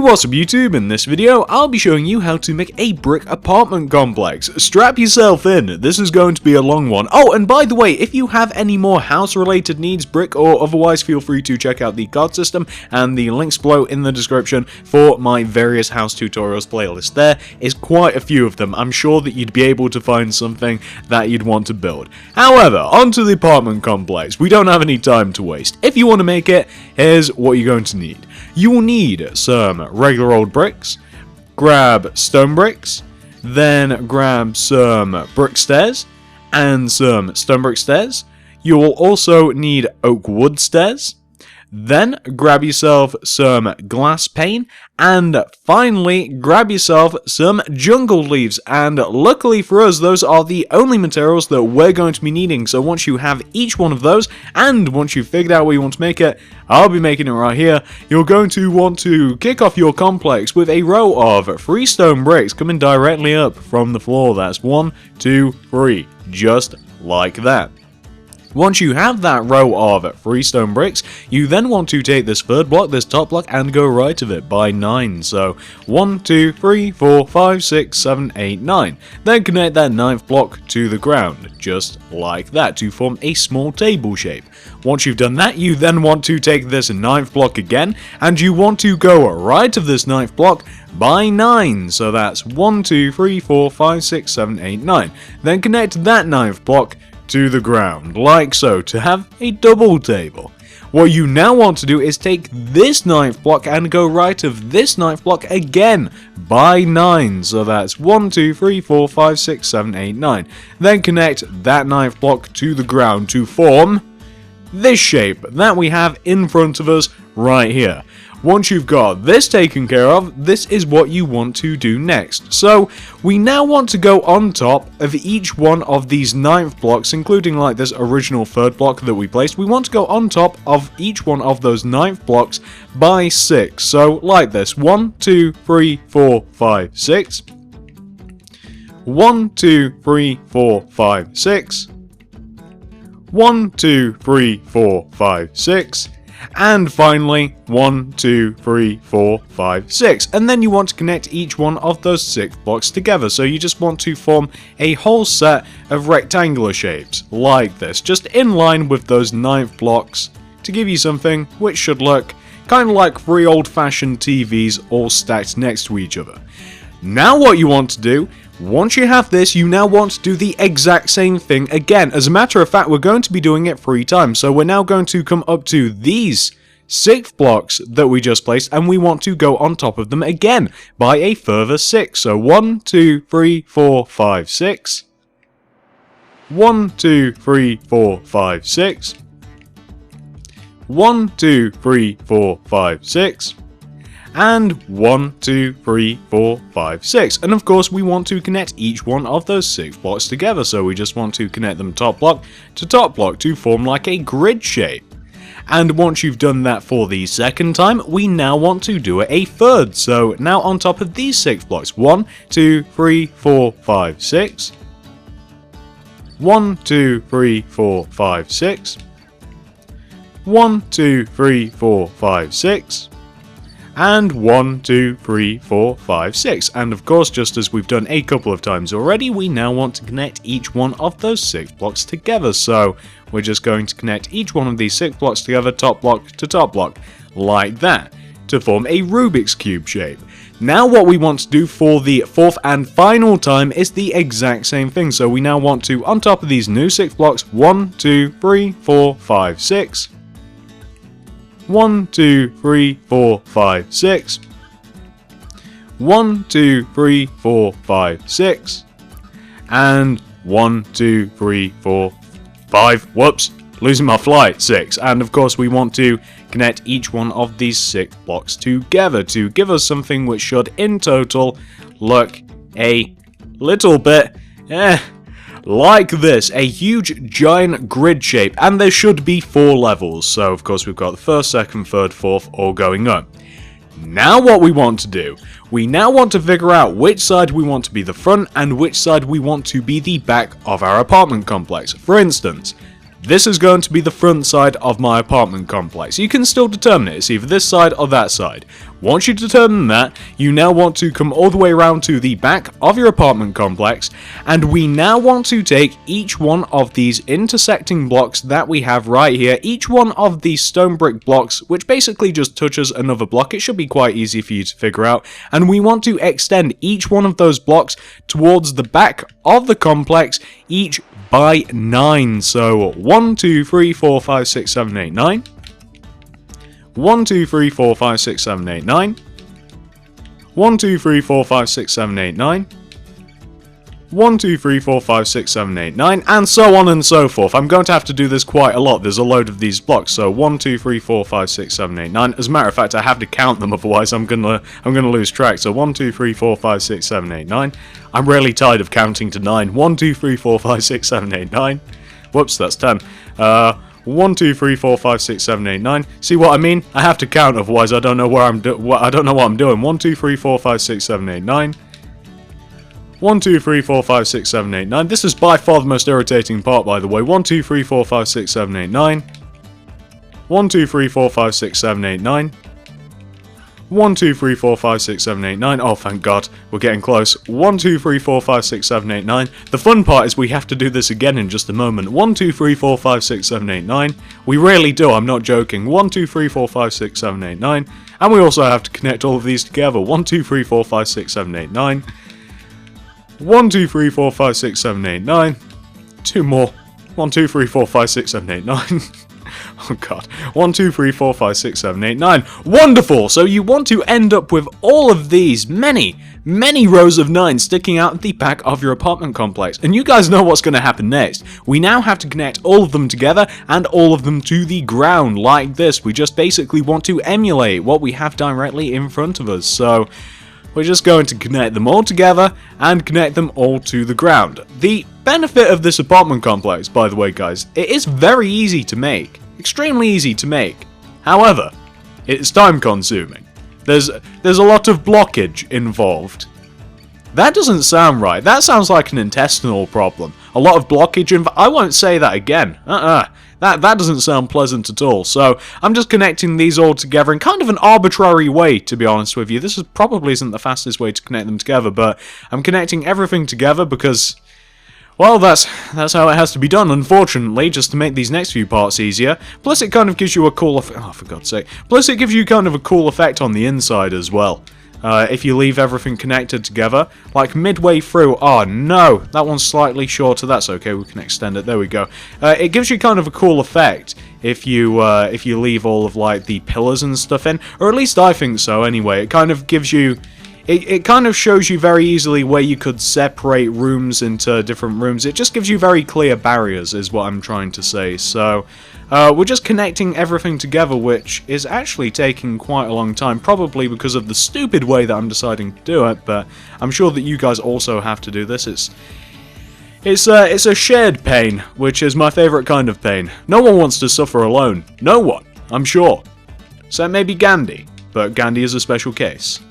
What's up YouTube? In this video, I'll be showing you how to make a brick apartment complex. Strap yourself in, this is going to be a long one. Oh, and by the way, if you have any more house related needs, brick or otherwise, feel free to check out the card system and the links below in the description for my various house tutorials playlist. There is quite a few of them. I'm sure that you'd be able to find something that you'd want to build. However, onto the apartment complex. We don't have any time to waste. If you want to make it, here's what you're going to need. You will need some regular old bricks, grab stone bricks, then grab some brick stairs and some stone brick stairs. You will also need oak wood stairs. Then grab yourself some glass pane, and finally grab yourself some jungle leaves. And luckily for us, those are the only materials that we're going to be needing. So once you have each one of those, and once you've figured out where you want to make it, I'll be making it right here, you're going to want to kick off your complex with a row of 3 stone bricks coming directly up from the floor. That's 1, 2, 3, just like that. Once you have that row of 3 stone bricks, you then want to take this third block, this top block, and go right of it by 9. So 1, 2, 3, 4, 5, 6, 7, 8, 9. Then connect that 9th block to the ground, just like that, to form a small table shape. Once you've done that, you then want to take this 9th block again, and you want to go right of this 9th block by 9. So that's 1, 2, 3, 4, 5, 6, 7, 8, 9. Then connect that 9th block to the ground, like so, to have a double table. What you now want to do is take this 9th block and go right of this 9th block again by 9. So that's 1, 2, 3, 4, 5, 6, 7, 8, 9. Then connect that 9th block to the ground to form this shape that we have in front of us right here. Once you've got this taken care of, this is what you want to do next. So we now want to go on top of each one of these 9th blocks, including like this original 3rd block that we placed. We want to go on top of each one of those 9th blocks by 6. So like this, 1, 2, 3, 4, 5, 6. 1, 2, 3, 4, 5, 6. 1, 2, 3, 4, 5, 6. And finally, 1, 2, 3, 4, 5, 6. And then you want to connect each one of those 6 blocks together. So you just want to form a whole set of rectangular shapes, like this, just in line with those 9th blocks, to give you something which should look kind of like 3 old-fashioned TVs all stacked next to each other. Now what you want to do, once you have this, you now want to do the exact same thing again. As a matter of fact, we're going to be doing it 3 times. So we're now going to come up to these 6 blocks that we just placed, and we want to go on top of them again by a further 6. So 1, 2, 3, 4, 5, 6. 1, 2, 3, 4, 5, 6. 1, 2, 3, 4, 5, 6. And 1, 2, 3, 4, 5, 6. And of course we want to connect each one of those 6 blocks together, so we just want to connect them top block to form like a grid shape. And once you've done that for the second time, we now want to do it a third. So now on top of these 6 blocks, 1, 2, 3, 4, 5, 6. 1, 2, 3, 4, 5, 6. 1, 2, 3, 4, 5, 6. And 1, 2, 3, 4, 5, 6. And of course, just as we've done a couple of times already, we now want to connect each one of those 6 blocks together. So we're just going to connect each one of these 6 blocks together, top block, like that, to form a Rubik's Cube shape. Now what we want to do for the 4th and final time is the exact same thing. So we now want to, on top of these new 6 blocks, 1, 2, 3, 4, 5, 6. 1, 2, 3, 4, 5, 6. 1, 2, 3, 4, 5, 6. And 1, 2, 3, 4, 5. Whoops, losing my flight. 6. And of course, we want to connect each one of these 6 blocks together to give us something which should, in total, look a little bit like this, a huge giant grid shape, and there should be 4 levels. So of course we've got the 1st, 2nd, 3rd, 4th all going up. Now what we want to do, we now want to figure out which side we want to be the front and which side we want to be the back of our apartment complex. For instance, This is going to be the front side of my apartment complex. You can still determine it, it's either this side or that side. Once you determine that, you now want to come all the way around to the back of your apartment complex, and we now want to take each one of these intersecting blocks that we have right here, each one of these stone brick blocks, which basically just touches another block. It should be quite easy for you to figure out, and we want to extend each one of those blocks towards the back of the complex, each by 9. So 1, 2, 3, 4, 5, 6, 7, 8, 9. 1, 2, 3, 4, 5, 6, 7, 8, 9. 1, 2, 3, 4, 5, 6, 7, 8, 9. 1, 2, 3, 4, 5, 6, 7, 8, 9, and so on and so forth. I'm going to have to do this quite a lot. There's a load of these blocks. So 1, 2, 3, 4, 5, 6, 7, 8, 9. As a matter of fact, I have to count them, otherwise I'm gonna lose track. So 1, 2, 3, 4, 5, 6, 7, 8, 9. I'm really tired of counting to 9. 1, 2, 3, 4, 5, 6, 7, 8, 9. Whoops, that's 10. 1, 2, 3, 4, 5, 6, 7, 8, 9. See what I mean? I have to count, otherwise I don't know where I don't know what I'm doing. 1, 2, 3, 4, 5, 6, 7, 8, 9. 1, 2, 3, 4, 5, 6, 7, 8, 9. This is by far the most irritating part, by the way. 1, 2, 3, 4, 5, 6, 7, 8, 9. 1, 2, 3, 4, 5, 6, 7, 8, 9. 1, 2, 3, 4, 5, 6, 7, 8, 9. Oh, thank God. We're getting close. 1, 2, 3, 4, 5, 6, 7, 8, 9. The fun part is we have to do this again in just a moment. 1, 2, 3, 4, 5, 6, 7, 8, 9. We really do, I'm not joking. 1, 2, 3, 4, 5, 6, 7, 8, 9. And we also have to connect all of these together. 1, 2, 3, 4, 5, 6, 7, 8, 9. 1, 2, 3, 4, 5, 6, 7, 8, 9. 2 more. 1, 2, 3, 4, 5, 6, 7, 8, 9. Oh god. 1, 2, 3, 4, 5, 6, 7, 8, 9. Wonderful! So you want to end up with all of these, many rows of 9 sticking out at the back of your apartment complex. And you guys know what's going to happen next. We now have to connect all of them together and all of them to the ground like this. We just basically want to emulate what we have directly in front of us. So we're just going to connect them all together and connect them all to the ground. The benefit of this apartment complex, by the way, guys, it is very easy to make. Extremely easy to make. However, it's time consuming. There's a lot of blockage involved. That doesn't sound right. That sounds like an intestinal problem. A lot of blockage I won't say that again. That doesn't sound pleasant at all. So I'm just connecting these all together in kind of an arbitrary way, to be honest with you. This probably isn't the fastest way to connect them together, but I'm connecting everything together because, well, that's how it has to be done, unfortunately, just to make these next few parts easier. Plus, it kind of gives you a cool effect. Oh, for God's sake. Plus, it gives you kind of a cool effect on the inside as well. If you leave everything connected together, like midway through. Oh no, that one's slightly shorter. That's okay, we can extend it. There we go. It gives you kind of a cool effect if you leave all of like the pillars and stuff in, or at least I think so. Anyway, it kind of gives you. It kind of shows you very easily where you could separate rooms into different rooms. It just gives you very clear barriers, is what I'm trying to say. So, we're just connecting everything together, which is actually taking quite a long time, probably because of the stupid way that I'm deciding to do it, but I'm sure that you guys also have to do this. It's a shared pain, which is my favourite kind of pain. No one wants to suffer alone. No one, I'm sure. So maybe Gandhi, but Gandhi is a special case.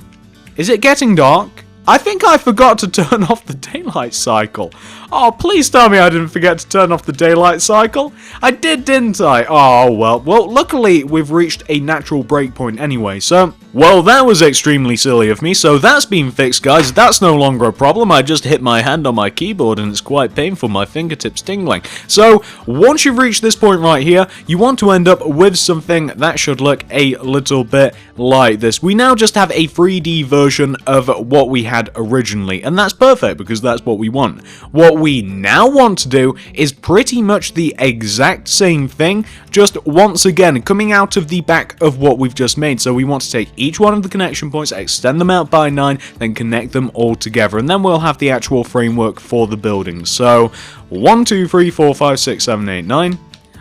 Is it getting dark? I think I forgot to turn off the daylight cycle. Oh, please tell me I didn't forget to turn off the daylight cycle. I did, didn't I? Oh, well. Well, luckily, we've reached a natural breakpoint anyway, so... Well, that was extremely silly of me, so that's been fixed, guys. That's no longer a problem. I just hit my hand on my keyboard, and it's quite painful. My fingertips tingling. So, once you've reached this point right here, you want to end up with something that should look a little bit like this. We now just have a 3D version of what we had originally, and that's perfect, because that's what we want. What we now want to do is pretty much the exact same thing, just once again coming out of the back of what we've just made. So we want to take each one of the connection points, extend them out by 9, then connect them all together, and then we'll have the actual framework for the building. So 1, 2, 3, 4, 5, 6, 7, 8, 9.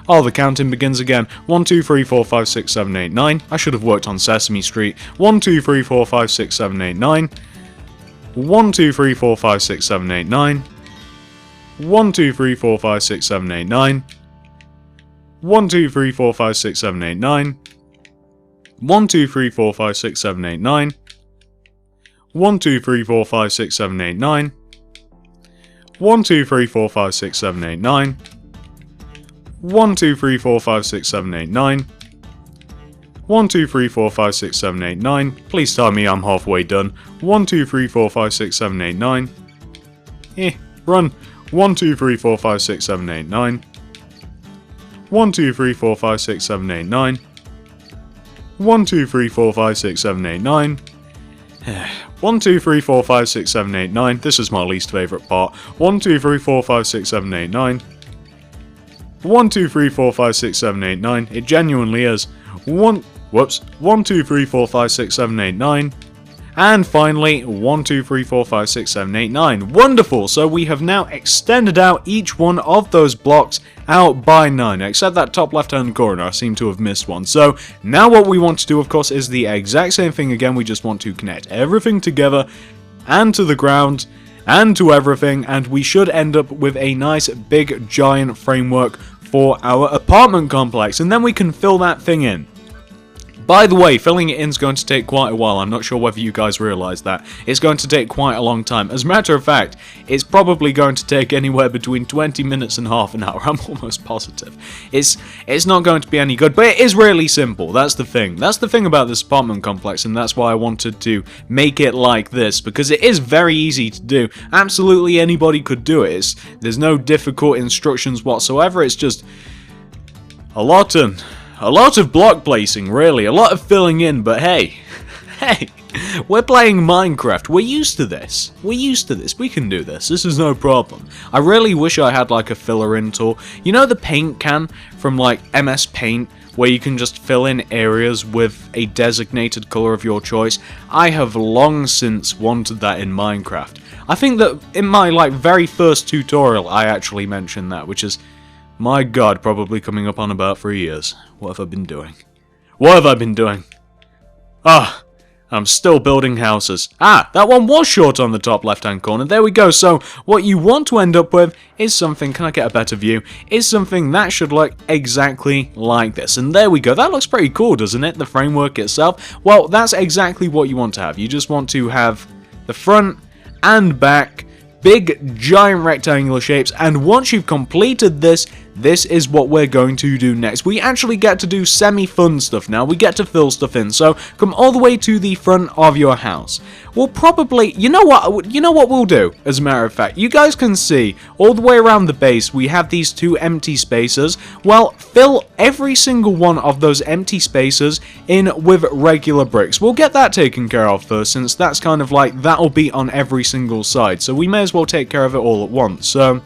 Oh, the counting begins again. 1, 2, 3, 4, 5, 6, 7, 8, 9. I should have worked on Sesame Street. 1, 2, 3, 4, 5, 6, 7, 8, 9. 1, 2, 3, 4, 5, 6, 7, 8, 9. 1, 2, 3, 4, 5, 6, 7, 8, 9. 1, 2, 3, 4, 5, 6, 7, 8, 9. 1, 2, 3, 4, 5, 6, 7, 8, 9. 1, 2, 3, 4, 5, 6, 7, 8, 9. 1, 2, 3, 4, 5, 6, 7, 8, 9. 1, 2, 3, 4, 5, 6, 7, 8, 9. 1, 2, 3, 4, 5, 6, 7, 8, 9. Please tell me I'm halfway done. 1, 2, 3, 4, 5, 6, 7, 8, 9. Run. 1, 2, 3, 4, 5, 6, 7, 8, 9. 1, 2, 3, 4, 5, 6, 7, 8, 9. 1, 2, 3, 4, 5, 6, 7, 8, 9. 1, 2, 3, 4, 5, 6, 7, 8, 9. This is my least favourite part. 1, 2, 3, 4, 5, 6, 7, 8, 9. 1, 2, 3, 4, 5, 6, 7, 8, 9. It genuinely is. 1, 2, 3, 4, 5, 6, 7, 8, 9. And finally, 1, 2, 3, 4, 5, 6, 7, 8, 9. Wonderful! So we have now extended out each one of those blocks out by 9, except that top left-hand corner. I seem to have missed one. So now what we want to do, of course, is the exact same thing again. We just want to connect everything together and to the ground and to everything, and we should end up with a nice big giant framework for our apartment complex, and then we can fill that thing in. By the way, filling it in is going to take quite a while. I'm not sure whether you guys realise that. It's going to take quite a long time. As a matter of fact, it's probably going to take anywhere between 20 minutes and half an hour. I'm almost positive. It's not going to be any good, but it is really simple. That's the thing. That's the thing about this apartment complex, and that's why I wanted to make it like this, because it is very easy to do. Absolutely anybody could do it. There's no difficult instructions whatsoever. It's just a lot of block placing, really. A lot of filling in, but hey, we're playing Minecraft. We're used to this. We can do this. This is no problem. I really wish I had like a filler in tool. You know the paint can from like MS Paint, where you can just fill in areas with a designated color of your choice? I have long since wanted that in Minecraft. I think that in my like very first tutorial, I actually mentioned that, which is, my god, probably coming up on about 3 years. What have I been doing? I'm still building houses. That one was short on the top left-hand corner. There we go. So, what you want to end up with is something, can I get a better view? Is something that should look exactly like this. And there we go. That looks pretty cool, doesn't it? The framework itself. Well, that's exactly what you want to have. You just want to have the front and back big giant rectangular shapes, and once you've completed this is what we're going to do next. We actually get to do semi-fun stuff now. We get to fill stuff in. So come all the way to the front of your house. We'll probably, you know what we'll do, as a matter of fact. You guys can see all the way around the base we have these two empty spaces. Well, fill every single one of those empty spaces in with regular bricks. We'll get that taken care of first, since that's kind of like, that'll be on every single side. So we may as well take care of it all at once. So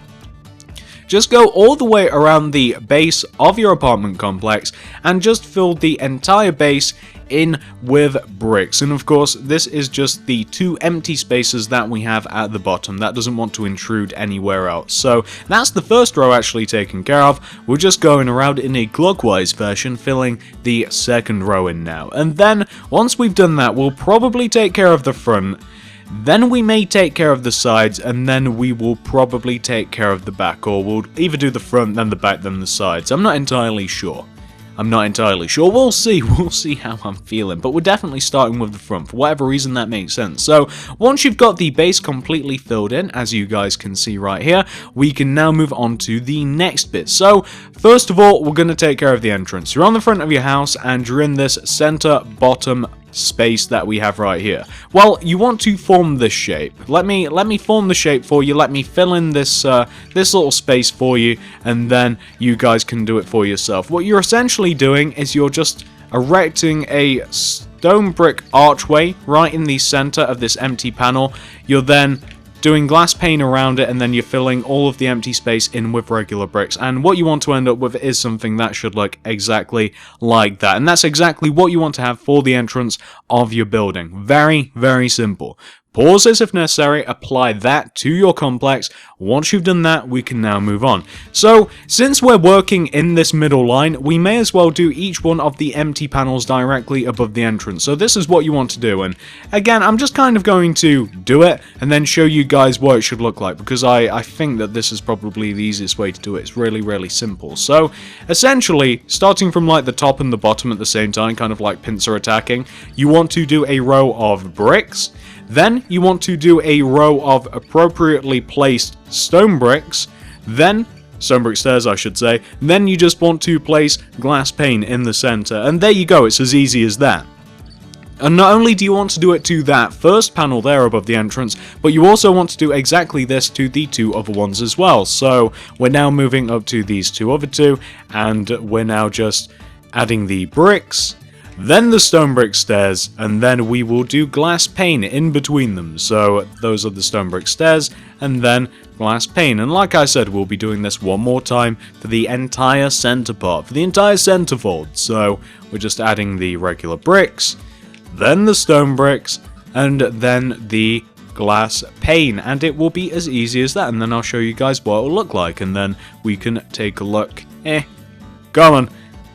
just go all the way around the base of your apartment complex and just fill the entire base in with bricks. And of course, this is just the two empty spaces that we have at the bottom. That doesn't want to intrude anywhere else. So that's the first row actually taken care of. We're just going around in a clockwise fashion, filling the second row in now. And then once we've done that, we'll probably take care of the front. Then we may take care of the sides, and then we will probably take care of the back, or we'll either do the front, then the back, then the sides. I'm not entirely sure. We'll see how I'm feeling, but we're definitely starting with the front, for whatever reason that makes sense. So, once you've got the base completely filled in, as you guys can see right here, we can now move on to the next bit. So, first of all, we're going to take care of the entrance. You're on the front of your house, and you're in this center bottom space that we have right here. Well, you want to form this shape. Let me form the shape for you. Let me fill in this this little space for you, and then you guys can do it for yourself. What you're essentially doing is you're just erecting a stone brick archway right in the center of this empty panel. You're then doing glass pane around it, and then you're filling all of the empty space in with regular bricks. And what you want to end up with is something that should look exactly like that. And that's exactly what you want to have for the entrance of your building. Very, very simple. Pause this if necessary, apply that to your complex. Once you've done that, we can now move on. So, since we're working in this middle line, we may as well do each one of the empty panels directly above the entrance. So this is what you want to do, and again, I'm just kind of going to do it and then show you guys what it should look like, because I think that this is probably the easiest way to do it. It's really, really simple. So, essentially, starting from like the top and the bottom at the same time, kind of like pincer attacking, you want to do a row of bricks. Then you want to do a row of appropriately placed stone bricks. Then stone brick stairs I should say, then you just want to place glass pane in the center, and there you go, it's as easy as that. And not only do you want to do it to that first panel there above the entrance, but you also want to do exactly this to the 2 other ones as well. So we're now moving up to these 2 other 2, and we're now just adding the bricks, then the stone brick stairs, and then we will do glass pane in between them. So those are the stone brick stairs, and then glass pane. And like I said, we'll be doing this one more time for the entire center part, for the entire centerfold. So we're just adding the regular bricks, then the stone bricks, and then the glass pane, and it will be as easy as that. And then I'll show you guys what it will look like, and then we can take a look. Come on.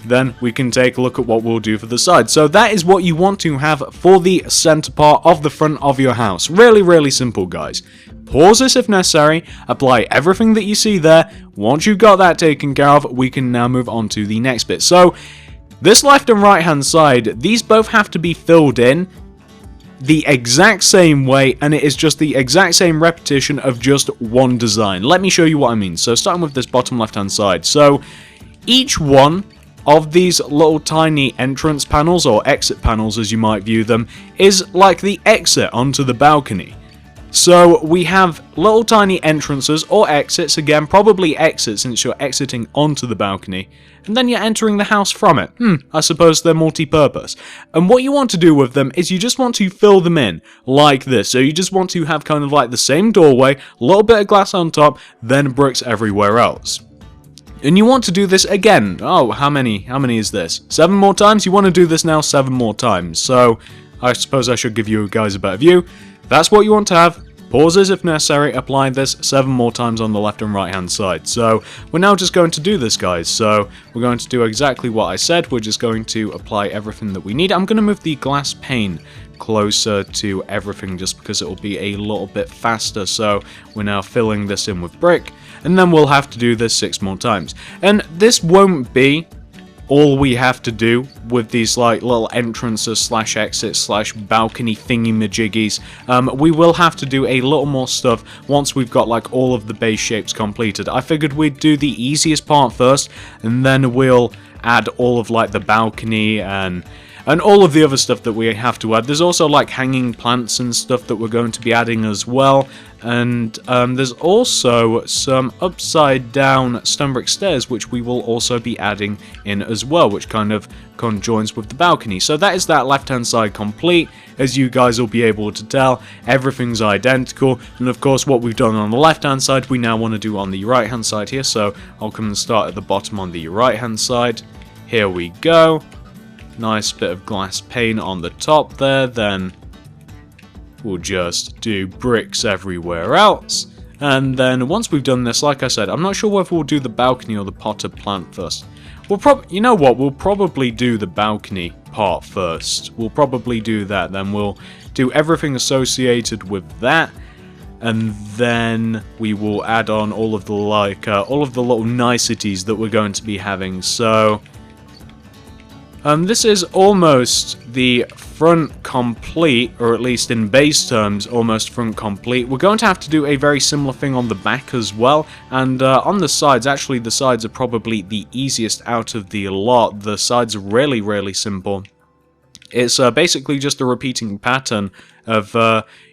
Then we can take a look at what we'll do for the side. So that is what you want to have for the center part of the front of your house. Really, really simple, guys. Pause this if necessary, apply everything that you see there. Once you've got that taken care of, we can now move on to the next bit. So this left and right hand side, these both have to be filled in the exact same way, and it is just the exact same repetition of just one design. Let me show you what I mean. So starting with this bottom left hand side. So each one of these little tiny entrance panels, or exit panels as you might view them, is like the exit onto the balcony. So we have little tiny entrances or exits, again probably exits since you're exiting onto the balcony, and then you're entering the house from it. I suppose they're multi-purpose. And what you want to do with them is you just want to fill them in like this. So you just want to have kind of like the same doorway, a little bit of glass on top, then bricks everywhere else. And you want to do this again. Oh, how many is this? 7 more times? You want to do this now 7 more times. So I suppose I should give you guys a better view. That's what you want to have. Pauses if necessary, apply this 7 more times on the left and right hand side. So we're now just going to do this, guys. So we're going to do exactly what I said. We're just going to apply everything that we need. I'm going to move the glass pane closer to everything just because it will be a little bit faster. So we're now filling this in with brick, and then we'll have to do this 6 more times. And this won't be all we have to do with these like little entrances slash exits slash balcony thingy majiggies. We will have to do a little more stuff once we've got like all of the base shapes completed. I figured we'd do the easiest part first, and then we'll add all of like the balcony and all of the other stuff that we have to add. There's also like hanging plants and stuff that we're going to be adding as well. And there's also some upside down stone brick stairs which we will also be adding in as well, which kind of conjoins with the balcony. So that is that left hand side complete. As you guys will be able to tell, everything's identical, and of course what we've done on the left hand side we now want to do on the right hand side here. So I'll come and start at the bottom on the right hand side. Here we go. Nice bit of glass pane on the top there, then we'll just do bricks everywhere else. And then once we've done this, like I said, I'm not sure whether we'll do the balcony or the potted plant first. You know what, we'll probably do the balcony part first. We'll probably do that, then we'll do everything associated with that. And then we will add on all of the little niceties that we're going to be having. So this is almost the front complete, or at least in base terms, almost front complete. We're going to have to do a very similar thing on the back as well, and on the sides, actually the sides are probably the easiest out of the lot. The sides are really, really simple. It's basically just a repeating pattern of,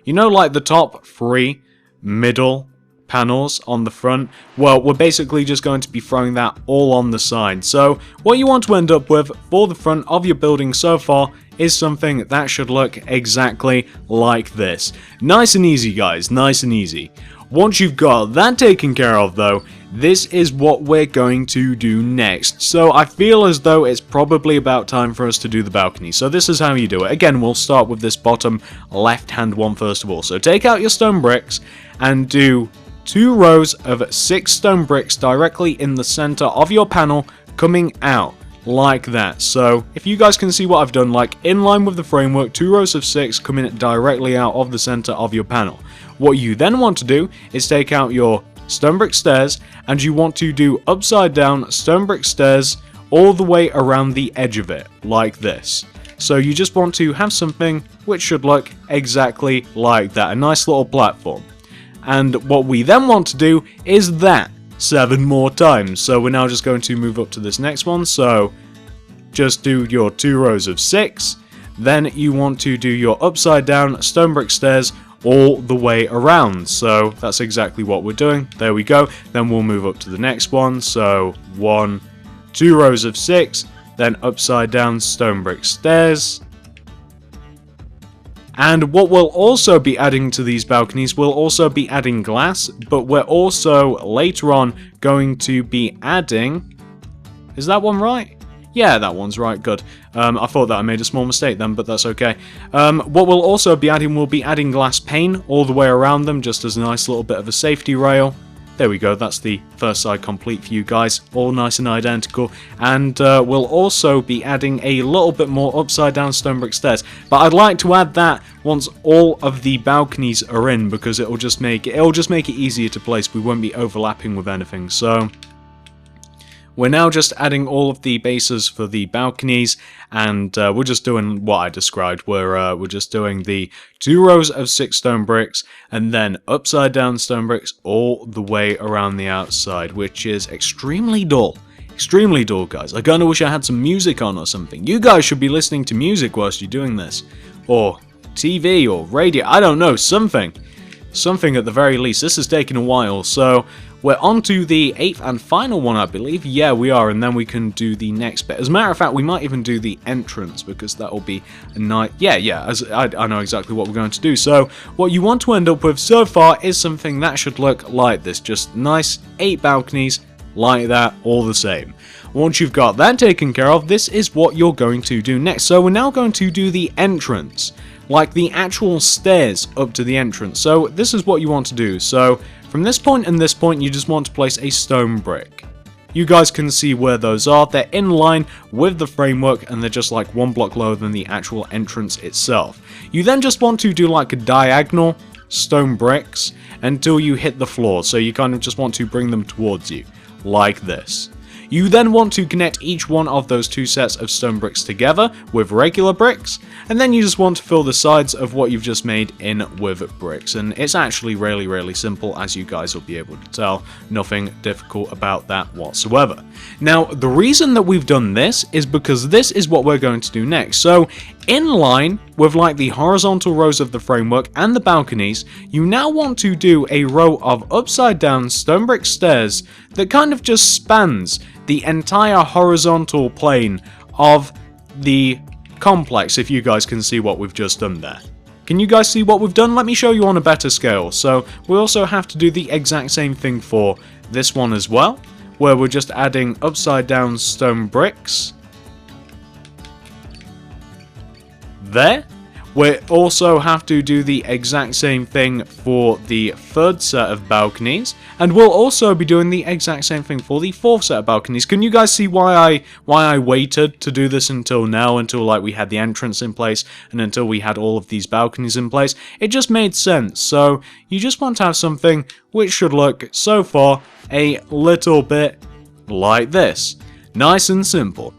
you know, like the top 3 middle panels on the front. Well, we're basically just going to be throwing that all on the side. So what you want to end up with for the front of your building so far is something that should look exactly like this. Nice and easy, guys, nice and easy. Once you've got that taken care of though, this is what we're going to do next. So I feel as though it's probably about time for us to do the balcony. So this is how you do it. Again, we'll start with this bottom left hand one first of all. So take out your stone bricks and do 2 rows of 6 stone bricks directly in the center of your panel, coming out like that. So if you guys can see what I've done, like in line with the framework, 2 rows of 6 coming directly out of the center of your panel. What you then want to do is take out your stone brick stairs, and you want to do upside down stone brick stairs all the way around the edge of it, like this. So you just want to have something which should look exactly like that, a nice little platform. And what we then want to do is that. 7 more times. So we're now just going to move up to this next one. So just do your 2 rows of 6. Then you want to do your upside down stone brick stairs all the way around. So that's exactly what we're doing. There we go. Then we'll move up to the next one. So 2 rows of 6, then upside down stone brick stairs. And what we'll also be adding to these balconies, we'll also be adding glass, but we're also later on going to be adding... Is that one right? Yeah, that one's right, good. I thought that I made a small mistake then, but that's okay. What we'll also be adding, we'll be adding glass pane all the way around them, just as a nice little bit of a safety rail. There we go, that's the first side complete for you guys, all nice and identical. And we'll also be adding a little bit more upside down stone brick stairs. But I'd like to add that once all of the balconies are in, because it'll just make it easier to place. We won't be overlapping with anything. So we're now just adding all of the bases for the balconies, and we're just doing what I described. We're just doing the 2 rows of 6 stone bricks, and then upside down stone bricks all the way around the outside, which is extremely dull. Extremely dull, guys. I kinda wish I had some music on or something. You guys should be listening to music whilst you're doing this. Or TV or radio, I don't know, something. Something at the very least. This has taken a while, so we're on to the 8th and final one, I believe. Yeah, we are, and then we can do the next bit. As a matter of fact, we might even do the entrance, because that'll be a nice... Yeah, I know exactly what we're going to do. So, what you want to end up with so far is something that should look like this. Just nice 8 balconies, like that, all the same. Once you've got that taken care of, this is what you're going to do next. So, we're now going to do the entrance. Like the actual stairs up to the entrance. So this is what you want to do. So from this point and this point, you just want to place a stone brick. You guys can see where those are. They're in line with the framework, and they're just like 1 block lower than the actual entrance itself. You then just want to do like a diagonal stone bricks until you hit the floor. So you kind of just want to bring them towards you like this. You then want to connect each one of those 2 sets of stone bricks together with regular bricks, and then you just want to fill the sides of what you've just made in with bricks. And it's actually really simple, as you guys will be able to tell. Nothing difficult about that whatsoever. Now, the reason that we've done this is because this is what we're going to do next. So, in line with like the horizontal rows of the framework and the balconies, you now want to do a row of upside down stone brick stairs that kind of just spans the entire horizontal plane of the complex, if you guys can see what we've just done there. Can you guys see what we've done? Let me show you on a better scale. So we also have to do the exact same thing for this one as well, where we're just adding upside down stone bricks there. We also have to do the exact same thing for the 3rd set of balconies, and we'll also be doing the exact same thing for the 4th set of balconies. Can you guys see why I waited to do this until now, until like we had the entrance in place and until we had all of these balconies in place? It just made sense. So you just want to have something which should look so far a little bit like this. Nice and simple.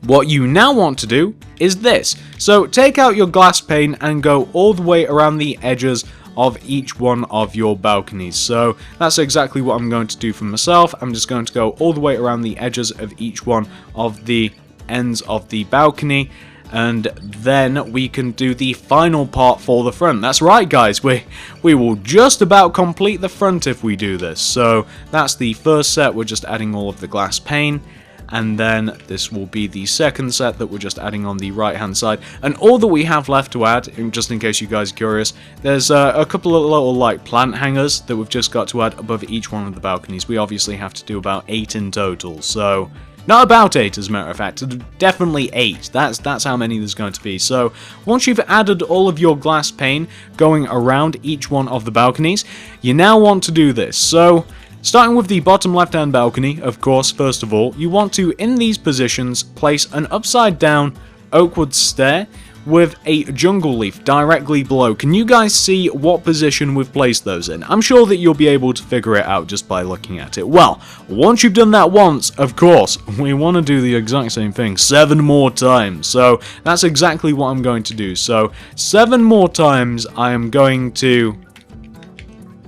What you now want to do is this. So take out your glass pane and go all the way around the edges of each one of your balconies. So that's exactly what I'm going to do for myself. I'm just going to go all the way around the edges of each one of the ends of the balcony, and then we can do the final part for the front. That's right, guys, we will just about complete the front if we do this. So that's the 1st set. We're just adding all of the glass pane. And then this will be the 2nd set that we're just adding on the right hand side. And all that we have left to add, just in case you guys are curious, there's a couple of little like plant hangers that we've just got to add above each one of the balconies. We obviously have to do about 8 in total, so not about 8 as a matter of fact, definitely 8. That's how many there's going to be. So once you've added all of your glass pane going around each one of the balconies, you now want to do this. So starting with the bottom left-hand balcony, of course, first of all, you want to, in these positions, place an upside-down oakwood stair with a jungle leaf directly below. Can you guys see what position we've placed those in? I'm sure that you'll be able to figure it out just by looking at it. Well, once you've done that once, of course, we want to do the exact same thing 7 more times. So that's exactly what I'm going to do. So 7 more times I am going to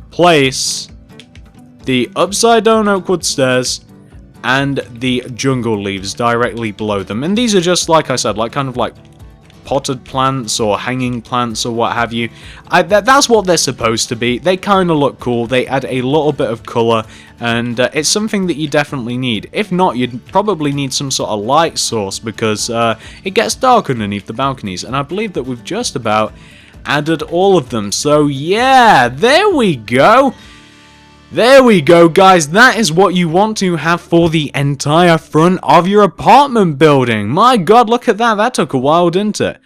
place the upside down oakwood stairs, and the jungle leaves directly below them. And these are just, like I said, like kind of like potted plants or hanging plants or what have you. That's what they're supposed to be. They kind of look cool. They add a little bit of color, and it's something that you definitely need. If not, you'd probably need some sort of light source, because it gets dark underneath the balconies, and I believe that we've just about added all of them. So yeah, there we go. There we go, guys. That is what you want to have for the entire front of your apartment building. My god, look at that. That took a while, didn't it?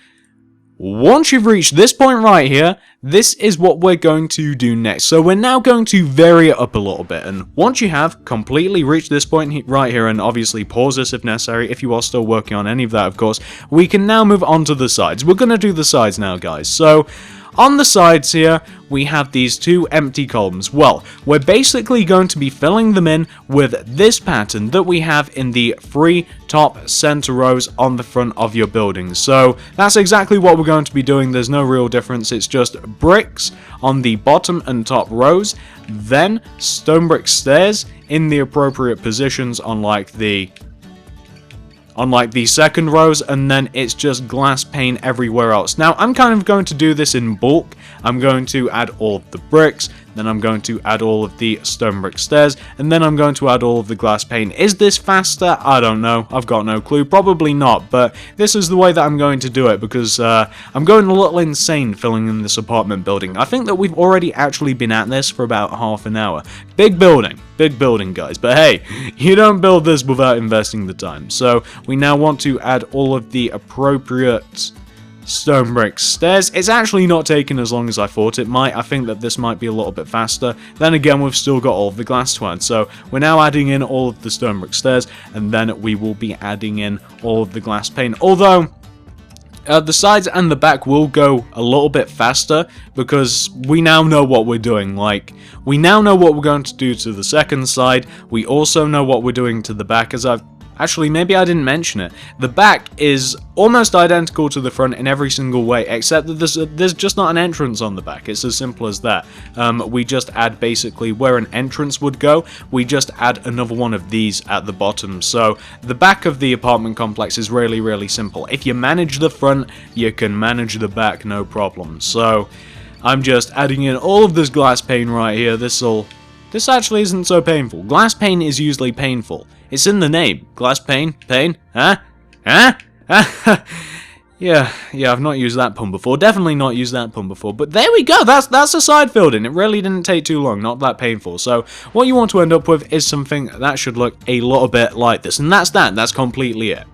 Once you've reached this point right here, this is what we're going to do next. So we're now going to vary it up a little bit. And once you have completely reached this point right here, and obviously pause this if necessary, if you are still working on any of that, of course, we can now move on to the sides. We're going to do the sides now, guys. So on the sides here, we have these two empty columns. Well, we're basically going to be filling them in with this pattern that we have in the 3 top center rows on the front of your building. So that's exactly what we're going to be doing. There's no real difference. It's just bricks on the bottom and top rows, then stone brick stairs in the appropriate positions on like the second rows, and then it's just glass pane everywhere else. Now, I'm kind of going to do this in bulk. I'm going to add all of the bricks, then I'm going to add all of the stone brick stairs, and then I'm going to add all of the glass pane. Is this faster? I don't know. I've got no clue. Probably not, but this is the way that I'm going to do it, because I'm going a little insane filling in this apartment building. I think that we've already actually been at this for about half an hour. Big building, guys. But hey, you don't build this without investing the time. So we now want to add all of the appropriate stone brick stairs. It's actually not taking as long as I thought it might. I think that this might be a little bit faster. Then again, we've still got all of the glass to add. So we're now adding in all of the stone brick stairs, and then we will be adding in all of the glass pane. Although the sides and the back will go a little bit faster, because we now know what we're doing. Like, we now know what we're going to do to the second side. We also know what we're doing to the back, as I've actually, maybe I didn't mention it. The back is almost identical to the front in every single way, except that there's just not an entrance on the back. It's as simple as that. We just add basically where an entrance would go, we just add another one of these at the bottom. So the back of the apartment complex is really, really simple. If you manage the front, you can manage the back, no problem. So I'm just adding in all of this glass pane right here. This actually isn't so painful. Glass pane is usually painful. It's in the name. Glass pane? Pane? Huh? Huh? Yeah, I've not used that pun before. Definitely not used that pun before. But there we go. That's a side filled in. It really didn't take too long. Not that painful. So what you want to end up with is something that should look a little bit like this. And that's that. That's completely it.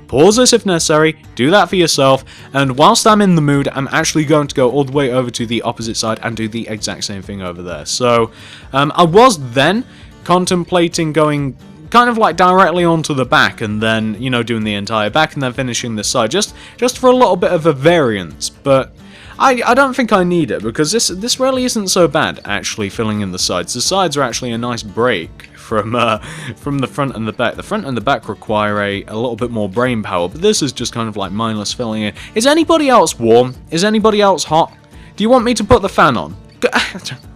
Pause this if necessary, do that for yourself, and whilst I'm in the mood, I'm actually going to go all the way over to the opposite side and do the exact same thing over there. So, I was then contemplating going kind of like directly onto the back, and then, you know, doing the entire back and then finishing this side, just for a little bit of a variance, but I don't think I need it, because this really isn't so bad, actually, filling in the sides. The sides are actually a nice break from the front and the back. The front and the back require a little bit more brain power, but this is just kind of like mindless filling in. Is anybody else warm? Is anybody else hot? Do you want me to put the fan on?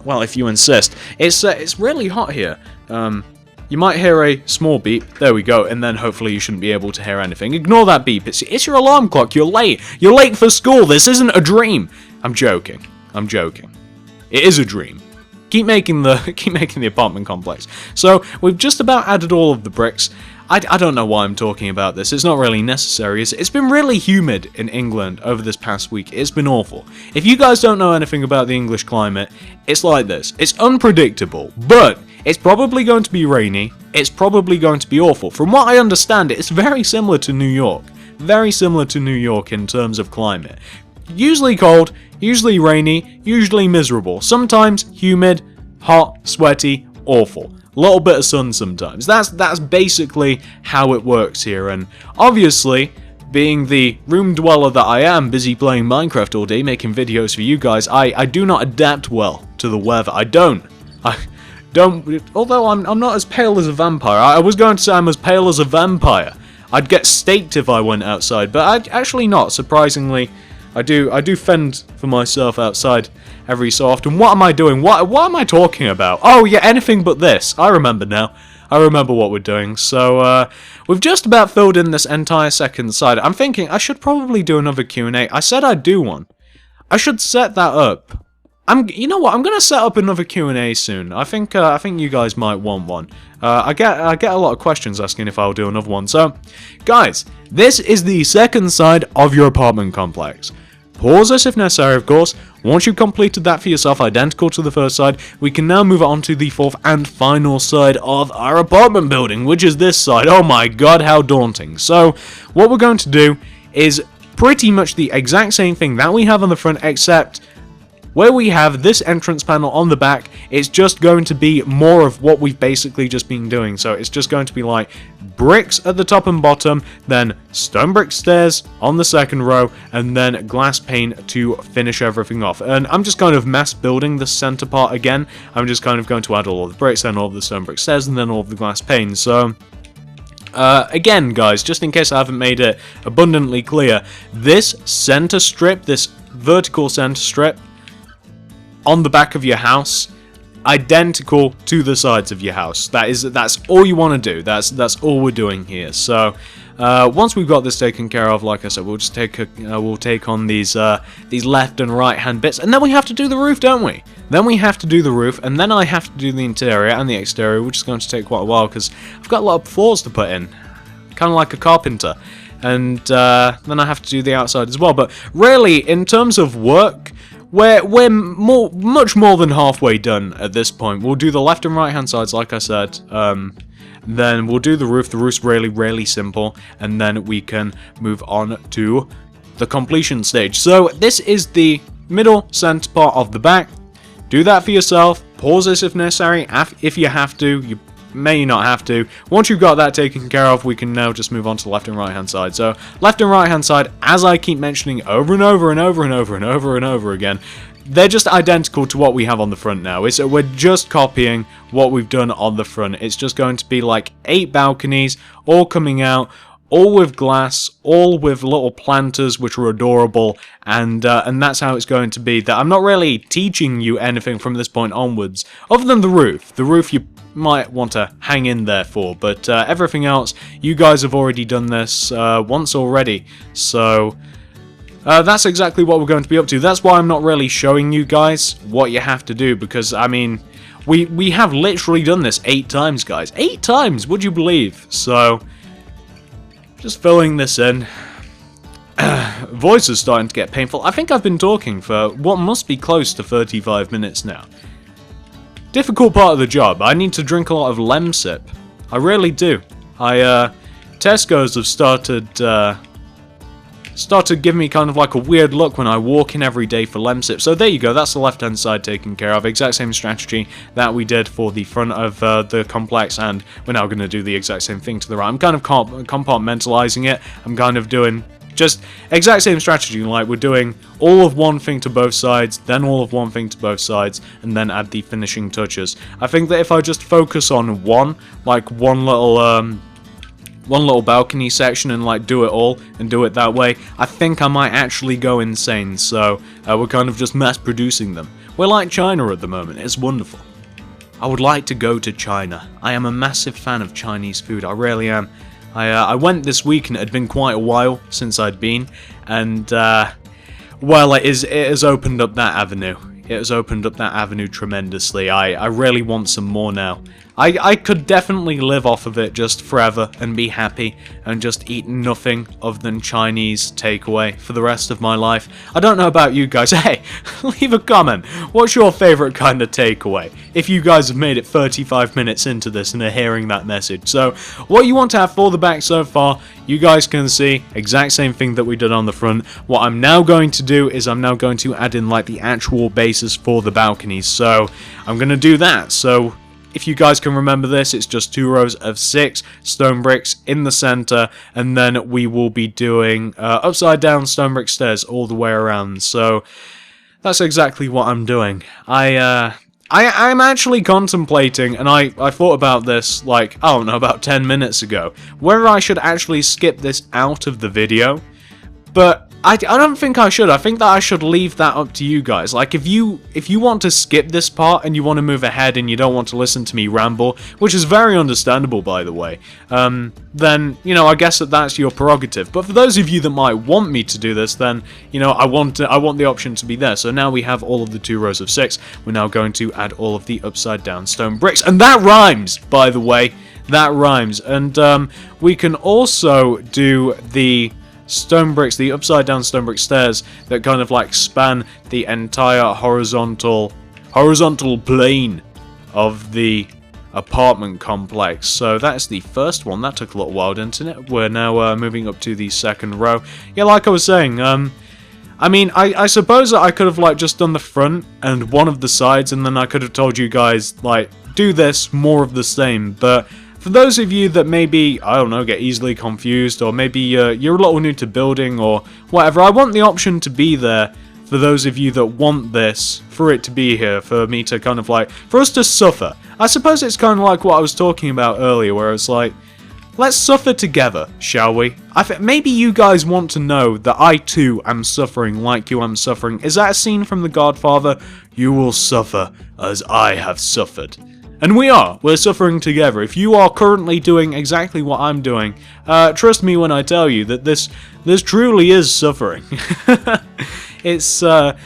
Well, if you insist. It's really hot here. You might hear a small beep. There we go. And then hopefully you shouldn't be able to hear anything. Ignore that beep. It's your alarm clock. You're late. You're late for school. This isn't a dream. I'm joking. It is a dream. Keep making the apartment complex. So we've just about added all of the bricks. I don't know why I'm talking about this. It's not really necessary. It's been really humid in England over this past week. It's been awful. If you guys don't know anything about the English climate, it's like this. It's unpredictable, but it's probably going to be rainy. It's probably going to be awful. From what I understand, it's very similar to New York. Very similar to New York in terms of climate. Usually cold, usually rainy, usually miserable. Sometimes humid, hot, sweaty, awful. A little bit of sun sometimes. That's basically how it works here. And obviously, being the room dweller that I am, busy playing Minecraft all day, making videos for you guys, I do not adapt well to the weather. I don't. Although I'm not as pale as a vampire. I was going to say I'm as pale as a vampire. I'd get staked if I went outside, but I'd actually not. Surprisingly, I do fend for myself outside every so often. What am I doing? What am I talking about? Oh yeah, anything but this. I remember now. I remember what we're doing. So we've just about filled in this entire second side. I'm thinking I should probably do another Q&A. I said I'd do one. I should set that up. You know what? I'm gonna set up another Q&A soon. I think you guys might want one. I get a lot of questions asking if I'll do another one. So, guys, this is the second side of your apartment complex. Pause this if necessary, of course. Once you've completed that for yourself, identical to the first side, we can now move on to the fourth and final side of our apartment building, which is this side. Oh my god, how daunting. So, what we're going to do is pretty much the exact same thing that we have on the front, except where we have this entrance panel on the back, it's just going to be more of what we've basically just been doing. So it's just going to be like bricks at the top and bottom, then stone brick stairs on the second row, and then glass pane to finish everything off. And I'm just kind of mass building the center part again. I'm just kind of going to add all of the bricks, then all of the stone brick stairs, and then all of the glass pane. So again, guys, just in case I haven't made it abundantly clear, this center strip, this vertical center strip, on the back of your house, identical to the sides of your house. That's all you want to do. That's all we're doing here. So once we've got this taken care of, like I said, we'll just take on these left and right hand bits, and then we have to do the roof, don't we? Then we have to do the roof, and then I have to do the interior and the exterior, which is going to take quite a while because I've got a lot of floors to put in, kind of like a carpenter. And then I have to do the outside as well. But really, in terms of work, we're much more than halfway done at this point. We'll do the left and right hand sides, like I said. Then we'll do the roof. The roof's really simple, and then we can move on to the completion stage. So this is the middle center part of the back. Do that for yourself. Pause this if necessary. If you have to, you may not have to. Once you've got that taken care of, we can now just move on to the left and right hand side. So left and right hand side, as I keep mentioning over and over and over and over and over and over again, they're just identical to what we have on the front now. We're just copying what we've done on the front. It's just going to be like 8 balconies, all coming out, all with glass, all with little planters which are adorable, and that's how it's going to be. That I'm not really teaching you anything from this point onwards, other than the roof. The roof you might want to hang in there for, but everything else, you guys have already done this once already, so that's exactly what we're going to be up to. That's why I'm not really showing you guys what you have to do, because, I mean, we have literally done this 8 times, guys. 8 times, would you believe? So just filling this in. Voice is starting to get painful. I think I've been talking for what must be close to 35 minutes now. Difficult part of the job. I need to drink a lot of Lemsip. I really do. Tesco's have started giving me kind of like a weird look when I walk in every day for Lemsip. So there you go, that's the left hand side taken care of. Exact same strategy that we did for the front of the complex, and we're now going to do the exact same thing to the right. I'm kind of compartmentalizing it. I'm kind of doing just exact same strategy, like we're doing all of one thing to both sides, then all of one thing to both sides, and then add the finishing touches. I think that if I just focus on one little balcony section and like do it all and do it that way, I think I might actually go insane. So we're kind of just mass producing them. We're like China at the moment. It's wonderful. I would like to go to China. I am a massive fan of Chinese food. I really am. I went this week, and it had been quite a while since I'd been, and well, it has opened up that avenue. It has opened up that avenue tremendously. I really want some more now. I could definitely live off of it just forever and be happy and just eat nothing other than Chinese takeaway for the rest of my life. I don't know about you guys. Hey, leave a comment. What's your favourite kind of takeaway? If you guys have made it 35 minutes into this and are hearing that message. So, what you want to have for the back so far, you guys can see exact same thing that we did on the front. What I'm now going to do is I'm now going to add in like the actual bases for the balconies. So, I'm going to do that. So, if you guys can remember this, it's just 2 rows of 6 stone bricks in the center, and then we will be doing upside down stone brick stairs all the way around. So that's exactly what I'm doing. I'm actually contemplating, and I thought about this like, I don't know, about 10 minutes ago, whether I should actually skip this out of the video, but I don't think I should. I think that I should leave that up to you guys. Like, if you want to skip this part and you want to move ahead and you don't want to listen to me ramble, which is very understandable, by the way, then, you know, I guess that's your prerogative. But for those of you that might want me to do this, then, you know, I want the option to be there. So now we have all of the 2 rows of 6. We're now going to add all of the upside down stone bricks. And that rhymes, by the way. That rhymes. And we can also do the stone bricks, the upside down stone brick stairs that kind of like span the entire horizontal plane of the apartment complex. So that's the first one. That took a little while, didn't it? We're now moving up to the second row. Yeah, like I was saying, I mean, I suppose that I could have like just done the front and one of the sides, and then I could have told you guys like do this, more of the same. But for those of you that maybe, I don't know, get easily confused, or maybe you're a little new to building or whatever, I want the option to be there for those of you that want this, for it to be here, for me to kind of like, for us to suffer. I suppose it's kind of like what I was talking about earlier, where it's like, let's suffer together, shall we? Maybe you guys want to know that I too am suffering like you am suffering. Is that a scene from The Godfather? You will suffer as I have suffered. And we're suffering together. If you are currently doing exactly what I'm doing, trust me when I tell you that this truly is suffering. It's, the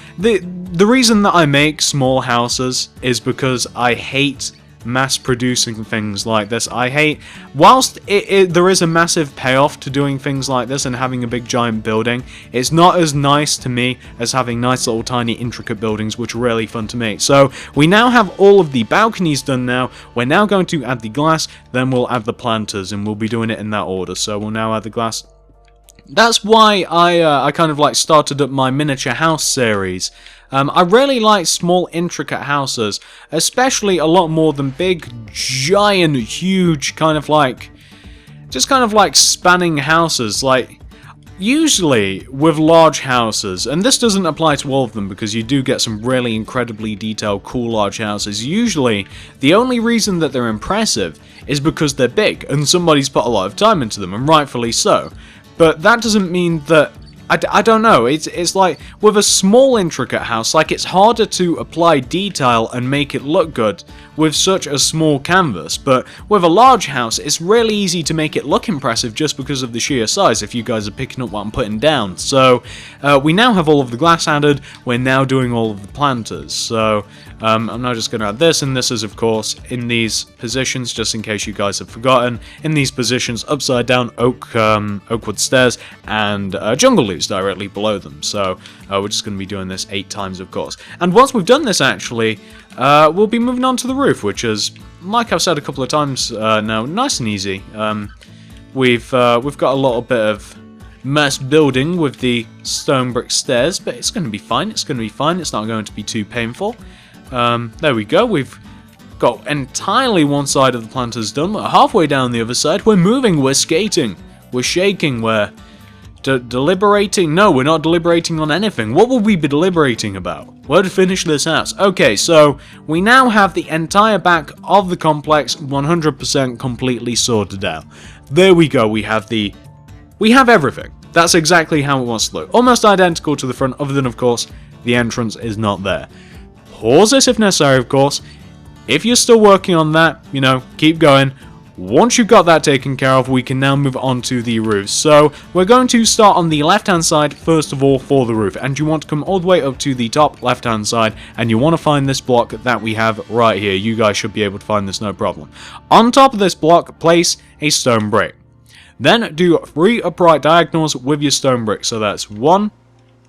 reason that I make small houses is because I hate mass producing things like this. I hate, whilst there is a massive payoff to doing things like this and having a big giant building, it's not as nice to me as having nice little tiny intricate buildings, which are really fun to make. So we now have all of the balconies done now. We're now going to add the glass, then we'll add the planters, and we'll be doing it in that order. So we'll now add the glass. That's why I kind of like started up my miniature house series. I really like small intricate houses, especially a lot more than big, giant, huge kind of like, just kind of like spanning houses. Like, usually with large houses, and this doesn't apply to all of them because you do get some really incredibly detailed, cool large houses, usually the only reason that they're impressive is because they're big and somebody's put a lot of time into them, and rightfully so. But that doesn't mean that, I don't know, it's like, with a small intricate house, like it's harder to apply detail and make it look good with such a small canvas, but with a large house, it's really easy to make it look impressive just because of the sheer size, if you guys are picking up what I'm putting down. So, we now have all of the glass added, we're now doing all of the planters, so I'm now just going to add this, and this is of course in these positions, just in case you guys have forgotten, in these positions, upside down oakwood stairs, and jungle leaves directly below them. So we're just going to be doing this 8 times, of course. And once we've done this, actually, we'll be moving on to the roof, which is, like I've said a couple of times now, nice and easy. We've got a little bit of mess building with the stone brick stairs, but it's going to be fine. It's going to be fine. It's not going to be too painful. There we go. We've got entirely one side of the planters done. We're halfway down the other side. We're moving. We're skating. We're shaking. We're deliberating. No, we're not deliberating on anything. What will we be deliberating about? Where to finish this house? Okay, so we now have the entire back of the complex 100% completely sorted out. There we go. We have everything. That's exactly how it wants to look. Almost identical to the front, other than, of course, the entrance is not there. Pause this if necessary, of course. If you're still working on that, you know, keep going. Once you've got that taken care of, we can now move on to the roof. So, we're going to start on the left-hand side, first of all, for the roof. And you want to come all the way up to the top left-hand side, and you want to find this block that we have right here. You guys should be able to find this, no problem. On top of this block, place a stone brick. Then do 3 upright diagonals with your stone brick. So that's 1,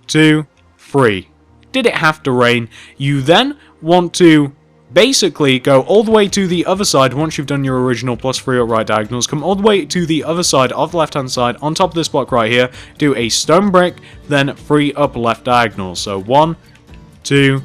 2, 3. Did it have to rain? You then want to basically go all the way to the other side once you've done your original plus 3 upright diagonals. Come all the way to the other side of the left hand side on top of this block right here. Do a stone brick, then 3 up left diagonals. So 1, 2,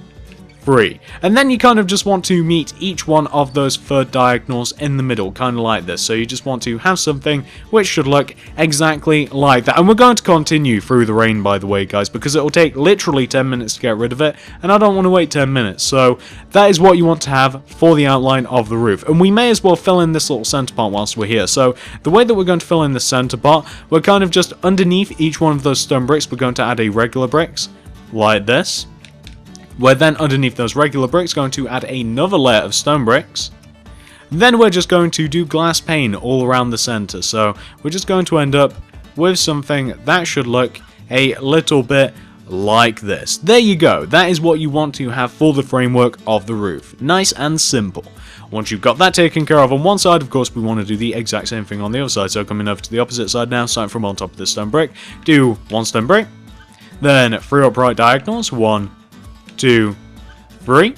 3. And then you kind of just want to meet each one of those third diagonals in the middle, kind of like this. So you just want to have something which should look exactly like that. And we're going to continue through the rain, by the way, guys, because it will take literally 10 minutes to get rid of it, and I don't want to wait 10 minutes. So that is what you want to have for the outline of the roof. And we may as well fill in this little center part whilst we're here. So the way that we're going to fill in the center part, we're kind of just underneath each one of those stone bricks, we're going to add a regular bricks, like this. We're then underneath those regular bricks going to add another layer of stone bricks. Then we're just going to do glass pane all around the center. So we're just going to end up with something that should look a little bit like this. There you go. That is what you want to have for the framework of the roof. Nice and simple. Once you've got that taken care of on one side, of course, we want to do the exact same thing on the other side. So coming over to the opposite side now, starting from on top of this stone brick, do one stone brick, then 3 upright diagonals, 1, 2, 3.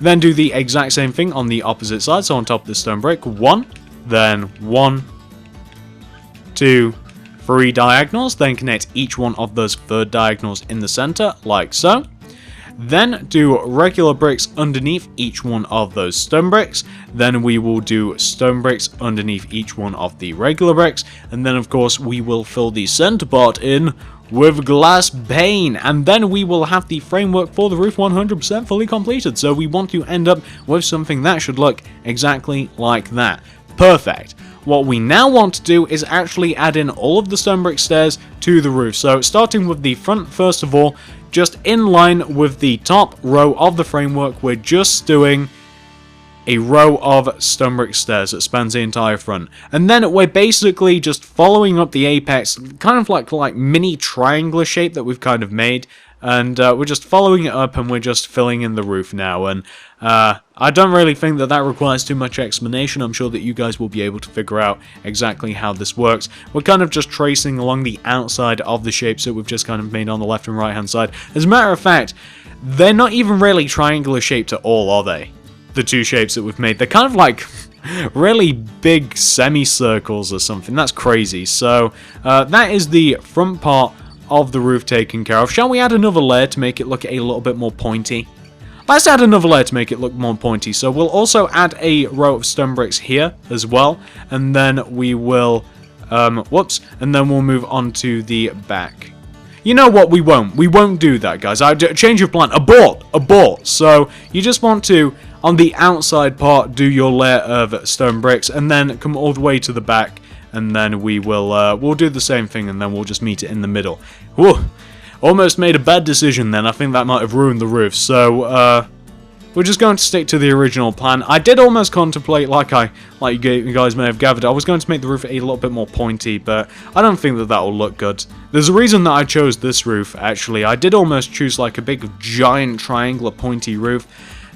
Then do the exact same thing on the opposite side. So on top of the stone brick, 1, then 1, 2, 3 diagonals. Then connect each one of those third diagonals in the center, like so. Then do regular bricks underneath each one of those stone bricks. Then we will do stone bricks underneath each one of the regular bricks. And then, of course, we will fill the center part in with glass pane, and then we will have the framework for the roof 100% fully completed. So we want to end up with something that should look exactly like that. Perfect. What we now want to do is actually add in all of the stone brick stairs to the roof. So starting with the front, first of all, just in line with the top row of the framework, we're just doing a row of stone brick stairs that spans the entire front. And then we're basically just following up the apex, kind of like mini triangular shape that we've kind of made. And we're just following it up, and we're just filling in the roof now. And I don't really think that requires too much explanation. I'm sure that you guys will be able to figure out exactly how this works. We're kind of just tracing along the outside of the shapes that we've just kind of made on the left and right hand side. As a matter of fact, they're not even really triangular shaped at all, are they? The two shapes that we've made, they're kind of like really big semicircles or something. That's crazy. So that is the front part of the roof taken care of. Shall we add another layer to make it look a little bit more pointy? Let's add another layer to make it look more pointy. So we'll also add a row of stone bricks here as well, and then we will and then we'll move on to the back. You know what, we won't do that, guys. Change of plan. Abort. So you just want to, on the outside part, do your layer of stone bricks, and then come all the way to the back, and then we will we'll do the same thing, and then we'll just meet it in the middle. Whew. Almost made a bad decision then. I think that might have ruined the roof. So we're just going to stick to the original plan. I did almost contemplate, like you guys may have gathered, I was going to make the roof a little bit more pointy, but I don't think that will look good. There's a reason that I chose this roof, actually. I did almost choose like a big, giant, triangular, pointy roof,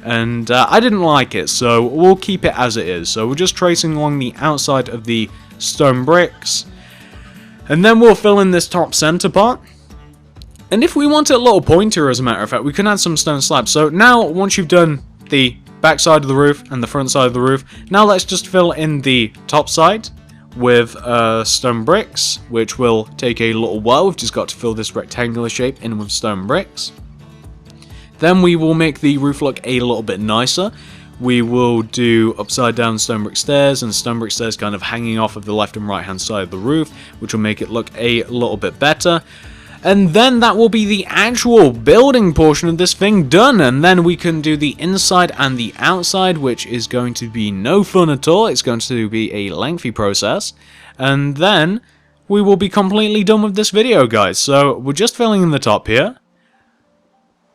and I didn't like it, so we'll keep it as it is. So we're just tracing along the outside of the stone bricks, and then we'll fill in this top center part. And if we want it a little pointier, as a matter of fact, we can add some stone slabs. So now, once you've done the back side of the roof and the front side of the roof, now let's just fill in the top side with stone bricks, which will take a little while. We've just got to fill this rectangular shape in with stone bricks. Then we will make the roof look a little bit nicer. We will do upside down stone brick stairs, and stone brick stairs kind of hanging off of the left and right hand side of the roof, which will make it look a little bit better. And then that will be the actual building portion of this thing done, and then we can do the inside and the outside, which is going to be no fun at all. It's going to be a lengthy process, and then we will be completely done with this video, guys. So we're just filling in the top here.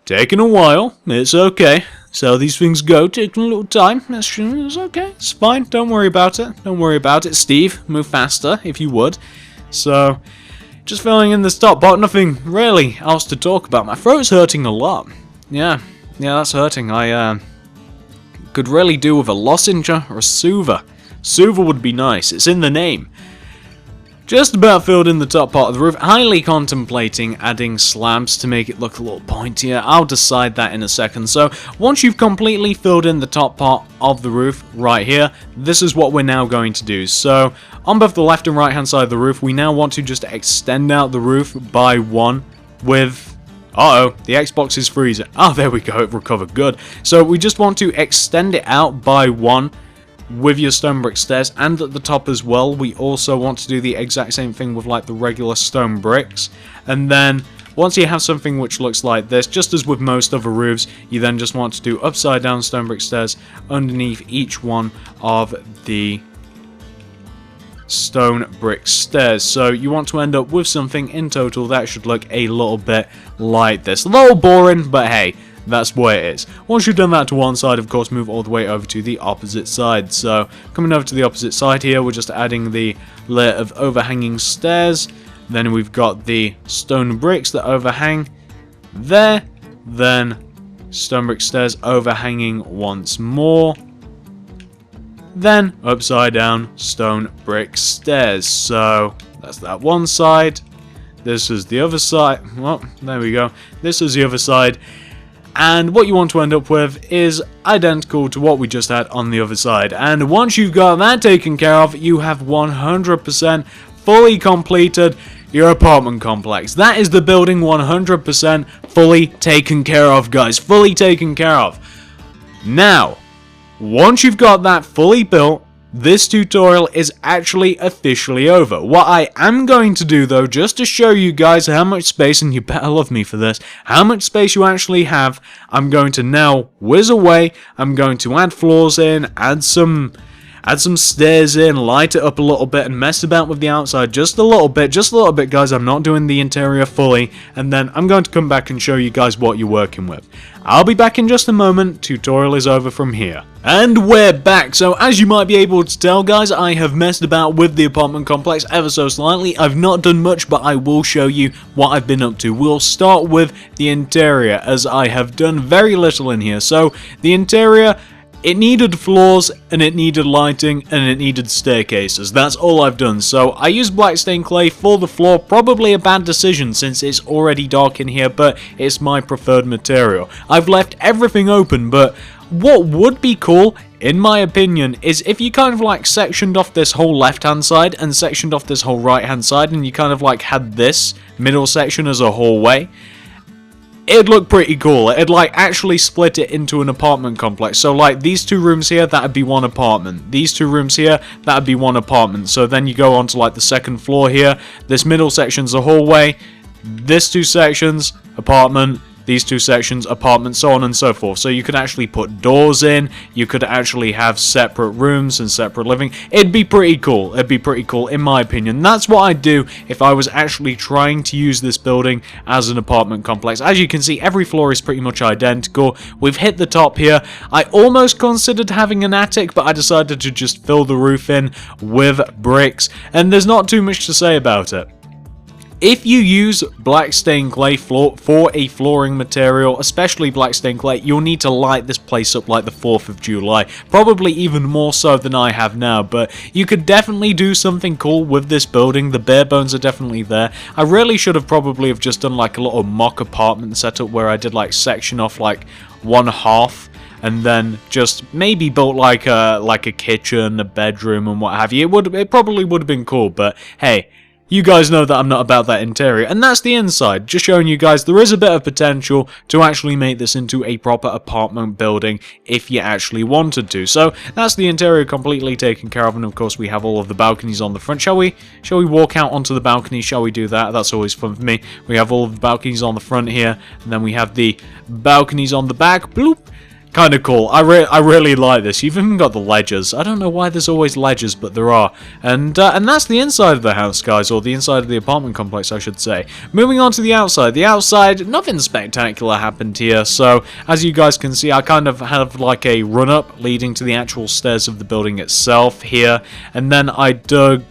Taking a while, it's okay. So these things go, taking a little time. It's okay, it's fine, don't worry about it. Don't worry about it. Steve, move faster if you would. So just filling in this top part, nothing really else to talk about. My throat's hurting a lot. Yeah, that's hurting. I could really do with a lozenge or a soother. Soother would be nice, it's in the name. Just about filled in the top part of the roof, highly contemplating adding slabs to make it look a little pointier. I'll decide that in a second. So once you've completely filled in the top part of the roof right here, this is what we're now going to do. So on both the left and right hand side of the roof, we now want to just extend out the roof by one with Uh-oh, the Xbox is freezing. Oh, there we go, it recovered, good. So we just want to extend it out by 1 with your stone brick stairs, and at the top as well, we also want to do the exact same thing with like the regular stone bricks. And then once you have something which looks like this, just as with most other roofs, you then just want to do upside down stone brick stairs underneath each one of the stone brick stairs. So you want to end up with something in total that should look a little bit like this. A little boring, but hey, that's what it is. Once you've done that to one side, of course, move all the way over to the opposite side. So coming over to the opposite side here, we're just adding the layer of overhanging stairs. Then we've got the stone bricks that overhang there. Then stone brick stairs overhanging once more. Then upside down stone brick stairs. So that's that one side. This is the other side. Well, there we go. This is the other side. And what you want to end up with is identical to what we just had on the other side. And once you've got that taken care of, you have 100% fully completed your apartment complex. That is the building 100% fully taken care of, guys. Fully taken care of. Now, once you've got that fully built, this tutorial is actually officially over. What I am going to do though, just to show you guys how much space, and you better love me for this, how much space you actually have, I'm going to now whiz away, I'm going to add floors in, add some stairs in, light it up a little bit, and mess about with the outside just a little bit, guys. I'm not doing the interior fully, and then I'm going to come back and show you guys what you're working with. I'll be back in just a moment. Tutorial is over from here. And we're back. So as you might be able to tell, guys, I have messed about with the apartment complex ever so slightly. I've not done much, but I will show you what I've been up to. We'll start with the interior, as I have done very little in here. So the interior, it needed floors, and it needed lighting, and it needed staircases. That's all I've done. So I used black stained clay for the floor. Probably a bad decision since it's already dark in here, but it's my preferred material. I've left everything open, but what would be cool, in my opinion, is if you kind of like sectioned off this whole left-hand side and sectioned off this whole right-hand side, and you kind of like had this middle section as a hallway. It'd look pretty cool. It'd like actually split it into an apartment complex. So like these 2 rooms here, that'd be one apartment. These 2 rooms here, that'd be one apartment. So then you go on to like the second floor here. This middle section's a hallway. This 2 sections, apartment. These 2 sections, apartment, so on and so forth. So you could actually put doors in, you could actually have separate rooms and separate living. It'd be pretty cool. It'd be pretty cool, in my opinion. That's what I'd do if I was actually trying to use this building as an apartment complex. As you can see, every floor is pretty much identical. We've hit the top here. I almost considered having an attic, but I decided to just fill the roof in with bricks, and there's not too much to say about it. If you use black stained clay for a flooring material, especially black stained clay, you'll need to light this place up like the 4th of July. Probably even more so than I have now, but you could definitely do something cool with this building. The bare bones are definitely there. I really should have probably have just done like a little mock apartment setup where I did like section off like 1/2. And then just maybe built like a kitchen, a bedroom, and what have you. It probably would have been cool, but hey, you guys know that I'm not about that interior, and that's the inside. Just showing you guys there is a bit of potential to actually make this into a proper apartment building if you actually wanted to. So that's the interior completely taken care of, and of course we have all of the balconies on the front. Shall we walk out onto the balcony? Shall we do that? That's always fun for me. We have all of the balconies on the front here, and then we have the balconies on the back. Bloop. Kind of cool. I really like this. You've even got the ledges. I don't know why there's always ledges, but there are. And that's the inside of the house, guys, or the inside of the apartment complex, I should say. Moving on to the outside. The outside, nothing spectacular happened here. So, as you guys can see, I kind of have like a run-up leading to the actual stairs of the building itself here. And then I dug...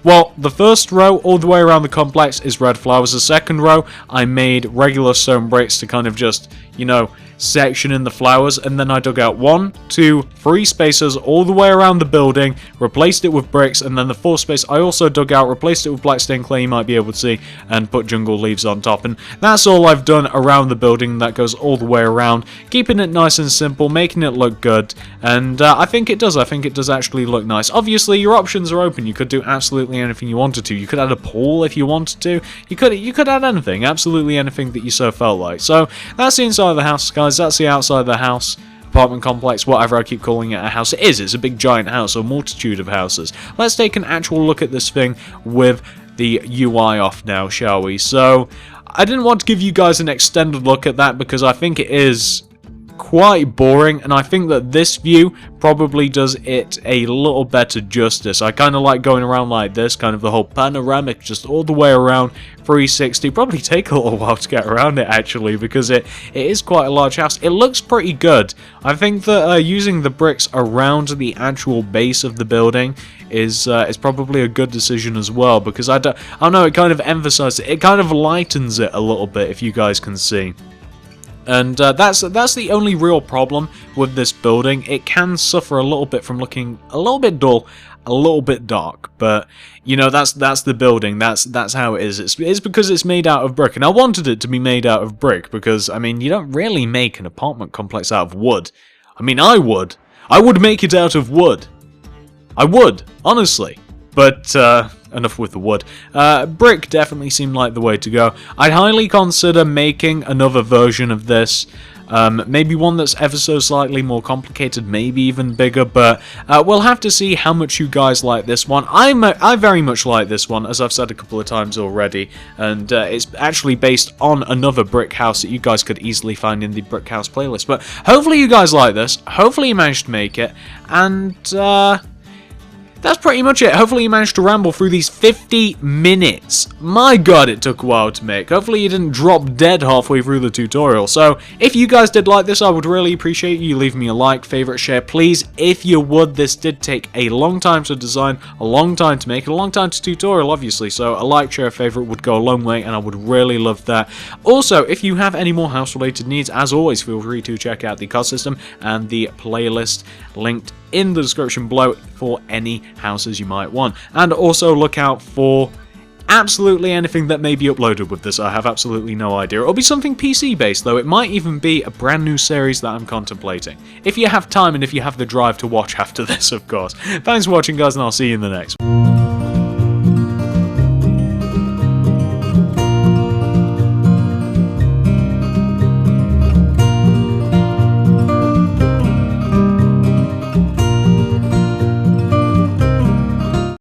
Well, the first row all the way around the complex is red flowers. The second row, I made regular stone bricks to kind of just, you know, section in the flowers, and then I dug out 1, 2, 3 spaces all the way around the building, replaced it with bricks, and then the 4th space I also dug out, replaced it with black stained clay, you might be able to see, and put jungle leaves on top. And that's all I've done around the building. That goes all the way around, keeping it nice and simple, making it look good, and I think it does. I think it does actually look nice. Obviously, your options are open. You could do absolutely anything you wanted to. You could add a pool if you wanted to. You could add anything, absolutely anything that you so felt like. So that's the inside of the house, guys. That's the outside of the house. Apartment complex, whatever I keep calling it a house. It is. It's a big giant house, a multitude of houses. Let's take an actual look at this thing with the UI off now, shall we? So I didn't want to give you guys an extended look at that because I think it is quite boring, and I think that this view probably does it a little better justice. I kind of like going around like this, kind of the whole panoramic, just all the way around 360. Probably take a little while to get around it actually, because it is quite a large house. It looks pretty good. I think that using the bricks around the actual base of the building is probably a good decision as well, because I don't know, it kind of emphasizes it, kind of lightens it a little bit, if you guys can see. And that's the only real problem with this building. It can suffer a little bit from looking a little bit dull, a little bit dark, but you know, that's the building. That's how it is. It's because it's made out of brick, and I wanted it to be made out of brick because, I mean, you don't really make an apartment complex out of wood. I mean, I would make it out of wood. I would, honestly. But enough with the wood. Brick definitely seemed like the way to go. I'd highly consider making another version of this. Maybe one that's ever so slightly more complicated, maybe even bigger, but we'll have to see how much you guys like this one. I very much like this one, as I've said a couple of times already, and it's actually based on another brick house that you guys could easily find in the brick house playlist. But hopefully you guys like this, hopefully you managed to make it, and that's pretty much it. Hopefully you managed to ramble through these 50 minutes. My god, it took a while to make. Hopefully you didn't drop dead halfway through the tutorial. So, if you guys did like this, I would really appreciate you leaving me a like, favorite, share, please. If you would, this did take a long time to design, a long time to make, a long time to tutorial, obviously. So, a like, share, favorite would go a long way, and I would really love that. Also, if you have any more house-related needs, as always, feel free to check out the card system and the playlist linked in the description below for any houses you might want. And also look out for absolutely anything that may be uploaded with this. I have absolutely no idea. It'll be something PC based though. It might even be a brand new series that I'm contemplating. If you have time and if you have the drive to watch after this, of course. Thanks for watching, guys, and I'll see you in the next one.